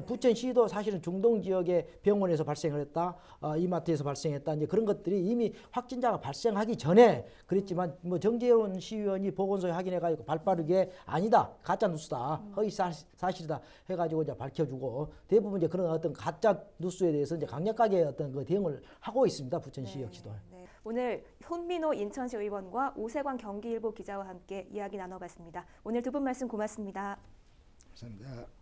부천시도 사실은 중동 지역의 병원에서 발생을 했다, 이마트에서 발생했다. 이제 그런 것들이 이미 확진자가 발생하기 전에 그랬지만 정재훈 시의원이 보건소에 확인해가지고 발빠르게 아니다, 가짜 뉴스다, 허위 사실이다 해가지고 이제 밝혀주고. 대부분 이제 그런 어떤 가짜 뉴스에 대해서 이제 강력하게 어떤 그 대응을 하고 있습니다. 부천시 역시도. 네. 오늘 손민호 인천시 의원과 오세광 경기일보 기자와 함께 이야기 나눠봤습니다. 오늘 두 분 말씀 고맙습니다. 감사합니다.